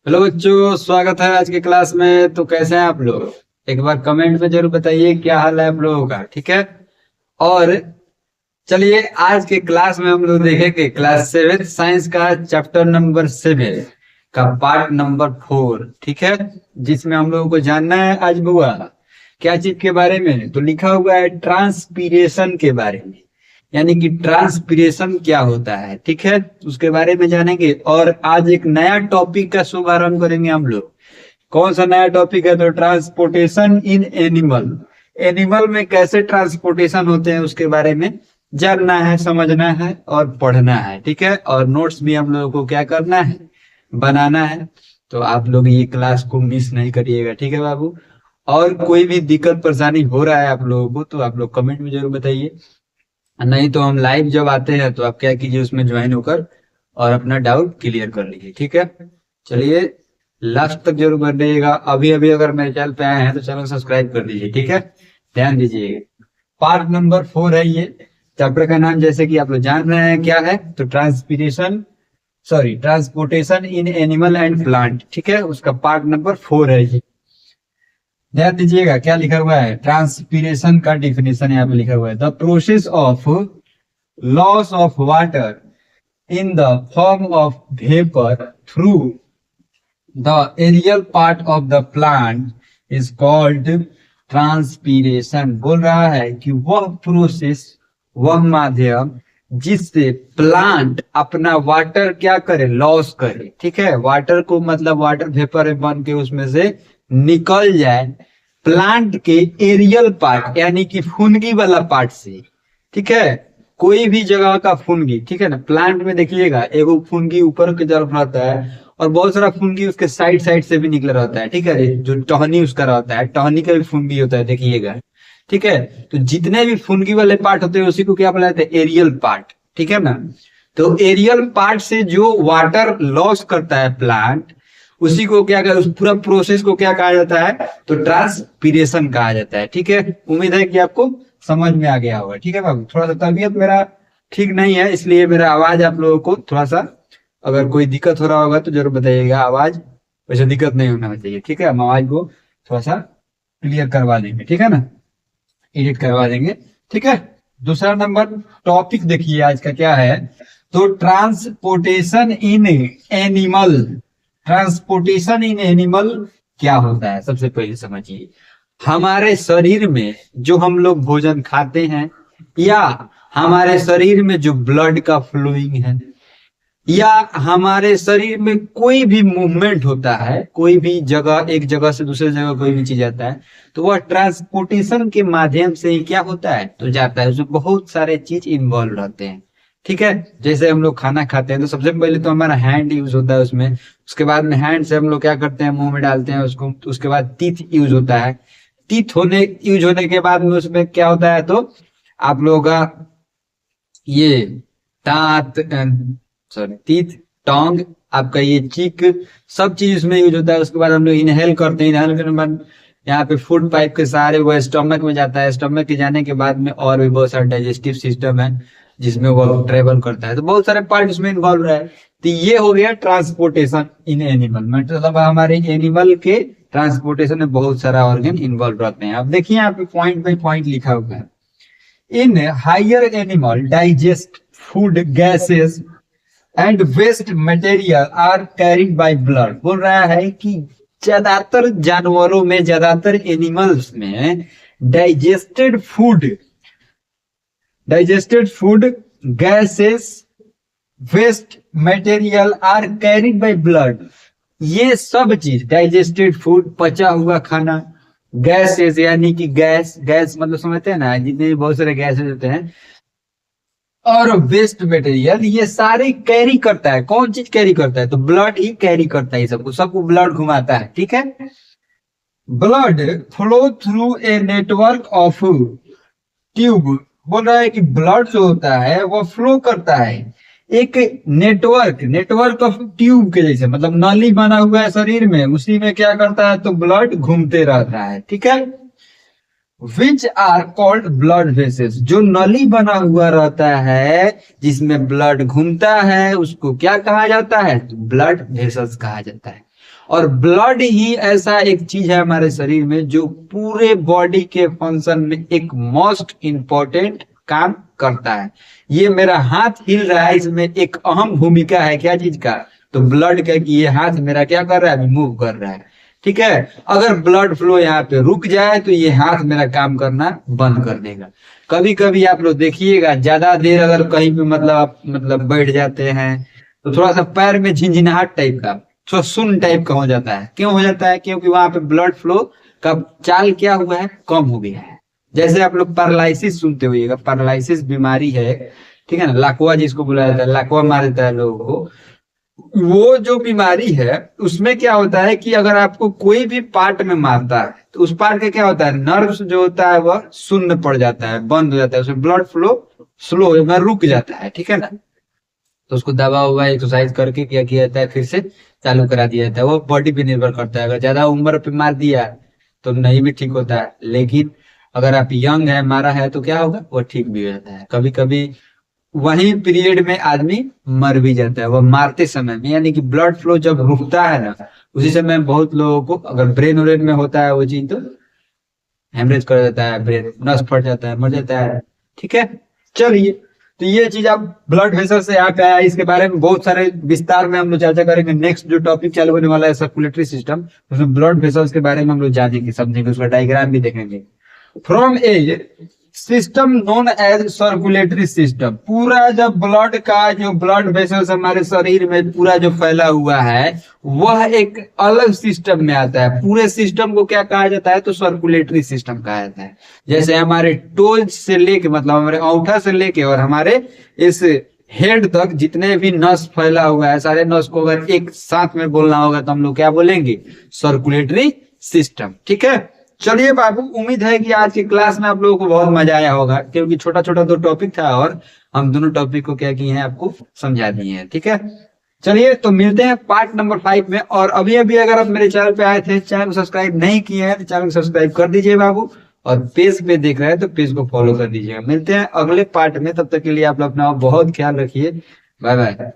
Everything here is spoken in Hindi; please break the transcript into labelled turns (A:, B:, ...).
A: हेलो बच्चों, स्वागत है आज के क्लास में। तो कैसे हैं आप लोग? एक बार कमेंट में जरूर बताइए क्या हाल है आप लोगों का। ठीक है। और चलिए आज के क्लास में हम लोग देखेंगे क्लास 7 साइंस का चैप्टर नंबर 7 का पार्ट नंबर 4। ठीक है। जिसमें हम लोगों को जानना है आज बुआ क्या चीज के बारे में। तो लिखा हुआ है ट्रांसपीरेशन के बारे में, यानी कि ट्रांसपीरेशन क्या होता है। ठीक है, उसके बारे में जानेंगे। और आज एक नया टॉपिक का शुभारंभ करेंगे हम लोग। कौन सा नया टॉपिक है? तो ट्रांसपोर्टेशन इन एनिमल। एनिमल में कैसे ट्रांसपोर्टेशन होते हैं उसके बारे में जानना है, समझना है और पढ़ना है। ठीक है। और नोट्स भी हम लोगों को क्या करना है, बनाना है। तो आप लोग ये क्लास को मिस नहीं करिएगा। ठीक है बाबू। और कोई भी दिक्कत परेशानी हो रहा है आप लोगों को तो आप लोग कमेंट में जरूर बताइए। नहीं तो हम लाइव जब आते हैं तो आप क्या कीजिए, उसमें ज्वाइन होकर और अपना डाउट क्लियर कर लीजिए। ठीक है। चलिए लास्ट तक जरूर कर दीजिएगा। अभी अभी अगर मेरे चैनल पे आए हैं तो चैनल सब्सक्राइब कर दीजिए। ठीक है, ध्यान दीजिए। पार्ट नंबर 4 है ये। चैप्टर का नाम जैसे कि आप लोग जान रहे हैं क्या है, तो transportation in animal and plant. ठीक है, उसका पार्ट नंबर 4 है ये। ध्यान दीजिएगा क्या लिखा हुआ है। ट्रांसपीरेशन का डिफिनेशन यहाँ पे लिखा हुआ है, the process of loss of water in the form of vapor through the aerial part of the plant is called transpiration। बोल रहा है कि वह प्रोसेस, वह माध्यम जिससे प्लांट अपना वाटर क्या करे, लॉस करे। ठीक है, वाटर को मतलब वाटर वेपर बन के उसमें से निकल जाए प्लांट के एरियल पार्ट यानी कि फुनगी वाला पार्ट से। ठीक है, कोई भी जगह का फुनगी। ठीक है ना, प्लांट में देखिएगा एगो फुनगी ऊपर की तरफ रहता है और बहुत सारा फुनगी उसके साइड साइड से भी निकला रहता है। ठीक है, जो टहनी उसका रहता है, टहनी का भी फुनगी होता है, देखिएगा। ठीक है, तो जितने भी फुनगी वाले पार्ट होते हैं उसी को क्या बोला जाता है, एरियल पार्ट। ठीक है ना, तो एरियल पार्ट से जो वाटर लॉस करता है प्लांट, उसी को क्या उस पूरा प्रोसेस को क्या कहा जाता है, तो ट्रांसपीरेशन कहा जाता है। ठीक है, उम्मीद है कि आपको समझ में आ गया होगा। ठीक है बाबू, थोड़ा सा तबीयत मेरा ठीक नहीं है, इसलिए मेरा आवाज आप लोगों को थोड़ा सा, अगर कोई दिक्कत हो रहा होगा तो जरूर बताइएगा। आवाज वैसे दिक्कत नहीं होना चाहिए। ठीक है, हम आवाज को थोड़ा सा क्लियर करवा देंगे। ठीक है ना, एडिट करवा देंगे। ठीक है, दूसरा नंबर टॉपिक देखिए आज का क्या है, तो transportation in animal. Transportation in animal क्या होता है, सबसे पहले समझिए। हमारे शरीर में जो हम लोग भोजन खाते हैं, या हमारे शरीर में जो ब्लड का फ्लोइंग है, या हमारे शरीर में कोई भी मूवमेंट होता है, कोई भी जगह, एक जगह से दूसरे जगह कोई भी चीज आता है, तो वह ट्रांसपोर्टेशन के माध्यम से ही क्या होता है, तो जाता है। उसमें बहुत सारे चीज इन्वॉल्व रहते हैं। ठीक है, जैसे हम लोग खाना खाते हैं तो सबसे पहले तो हमारा हैंड यूज होता है उसमें। उसके बाद में हैंड से हम लोग क्या करते हैं, मुंह में डालते हैं उसको। उसके बाद टीथ यूज होता है। यूज होने के बाद में उसमें क्या होता है, तो आप लोगों का ये दांत, सॉरी टीथ, टोंग, आपका ये चीक, सब चीज उसमें यूज होता है। उसके बाद हम लोग इनहेल करते हैं। इनहेल करने के बाद यहाँ पे फूड पाइप के सहारे वो स्टमक में जाता है। स्टमक के जाने के बाद में और भी बहुत सारा डाइजेस्टिव सिस्टम है जिसमें वो ट्रेवल करता है। तो बहुत सारे पार्ट इसमें इन्वॉल्व है। तो ये हो गया ट्रांसपोर्टेशन इन एनिमल। मतलब हमारे एनिमल के ट्रांसपोर्टेशन में बहुत सारा ऑर्गन इन्वॉल्व रहते हैं। अब देखिए यहाँ पे पॉइंट बाई पॉइंट लिखा हुआ है। In higher animal digest food gases and waste material are carried by blood. बोल रहा है कि ज्यादातर जानवरों में, ज्यादातर एनिमल्स में digested food gases, waste material are carried by blood. ये सब चीज, डाइजेस्टेड फूड, पचा हुआ खाना, गैसेस यानी कि गैस मतलब समझते हैं ना, जितने भी बहुत सारे गैसेस होते हैं, और वेस्ट मटेरियल, ये सारे कैरी करता है। कौन चीज कैरी करता है, तो ब्लड ही कैरी करता है सबको ब्लड घुमाता है। ठीक है, blood flow through a network of tube. बोल रहा है कि ब्लड जो होता है वो फ्लो करता है एक नेटवर्क ऑफ ट्यूब के जैसे, मतलब नली बना हुआ है शरीर में, उसी में क्या करता है, तो ब्लड घूमते रहता है। ठीक है, which are called blood vessels. जो नली बना हुआ रहता है जिसमें ब्लड घूमता है उसको क्या कहा जाता है, तो ब्लड वेसल्स कहा जाता है। और ब्लड ही ऐसा एक चीज है हमारे शरीर में जो पूरे बॉडी के फंक्शन में एक मोस्ट इंपॉर्टेंट काम करता है। ये मेरा हाथ हिल रहा है, इसमें एक अहम भूमिका है क्या चीज का, तो ब्लड का, कि ये हाथ मेरा क्या कर रहा है, मूव कर रहा है। ठीक है, अगर ब्लड फ्लो यहाँ पे रुक जाए तो ये हाथ मेरा काम करना बंद कर देगा। कभी कभी आप लोग देखिएगा, ज्यादा देर अगर कहीं पे मतलब आप बैठ जाते हैं तो थोड़ा सा पैर में झिंझिनाहट टाइप का, थोड़ा सुन्न टाइप का हो जाता है। क्यों हो जाता है, क्योंकि वहां पे ब्लड फ्लो का चाल क्या हुआ है, कम हो गया है। जैसे आप लोग पैरालिसिस सुनते होइएगा, पैरालिसिस बीमारी है, ठीक है ना, लाकवा जिसको बुलाया जाता है, लाकवा मार देता है लोगों को। वो जो बीमारी है उसमें क्या होता है कि अगर आपको कोई भी पार्ट में मारता है तो उस पार्ट का क्या होता है, नर्व्स जो होता है वह शून्य पड़ जाता है, बंद हो जाता है, उसमें ब्लड फ्लो स्लो होगा, रुक जाता है। ठीक है ना, तो उसको दवा हुआ एक्सरसाइज करके क्या किया जाता है, फिर से चालू करा दिया जाता है। वो बॉडी पे निर्भर करता है, अगर ज्यादा उम्र पे मार दिया तो नहीं भी ठीक होता है, लेकिन अगर आप यंग है, मारा है, तो क्या होगा, वो ठीक भी हो जाता है। कभी कभी वही पीरियड में आदमी मर भी जाता है, वो मारते समय में, यानी कि ब्लड फ्लो जब रुकता है ना, उसी समय बहुत लोगों को अगर ब्रेन व्रेन में होता है वो चीज, तो हेमरेज कर देता है, ब्रेन नस फट जाता है, मर जाता है। ठीक है, चलिए, तो ये चीज आप ब्लड वेसल से यहाँ पे आया, इसके बारे में बहुत सारे विस्तार में हम लोग चर्चा करेंगे। नेक्स्ट जो टॉपिक चालू होने वाला है सर्कुलेटरी सिस्टम, उसमें ब्लड वेसल्स के बारे में हम लोग जानेंगे, समझेंगे, उसका डायग्राम भी देखेंगे। From a system known as circulatory system, पूरा जब ब्लड का जो ब्लड वेसल्स हमारे शरीर में पूरा जो फैला हुआ है वह एक अलग सिस्टम में आता है। पूरे सिस्टम को क्या कहा जाता है, तो सर्कुलेटरी सिस्टम कहा जाता है। जैसे हमारे टोज से लेके, मतलब हमारे औंठा से लेके और हमारे इस हेड तक जितने भी नस फैला हुआ है, सारे नस को अगर एक साथ में बोलना होगा तो हम लोग क्या बोलेंगे, सर्कुलेटरी सिस्टम। ठीक है, चलिए बाबू, उम्मीद है कि आज की क्लास में आप लोगों को बहुत मजा आया होगा, क्योंकि छोटा छोटा दो टॉपिक था और हम दोनों टॉपिक को क्या किए हैं, आपको समझा दिए हैं। ठीक है, चलिए तो मिलते हैं पार्ट नंबर 5 में। और अभी अभी अगर आप मेरे चैनल पे आए थे, चैनल को सब्सक्राइब नहीं किए हैं तो चैनल को सब्सक्राइब कर दीजिए बाबू, और पेज पे देख रहे हैं तो पेज को फॉलो कर दीजिएगा। मिलते हैं अगले पार्ट में, तब तक के लिए आप लोग अपना बहुत ख्याल रखिए। Bye bye.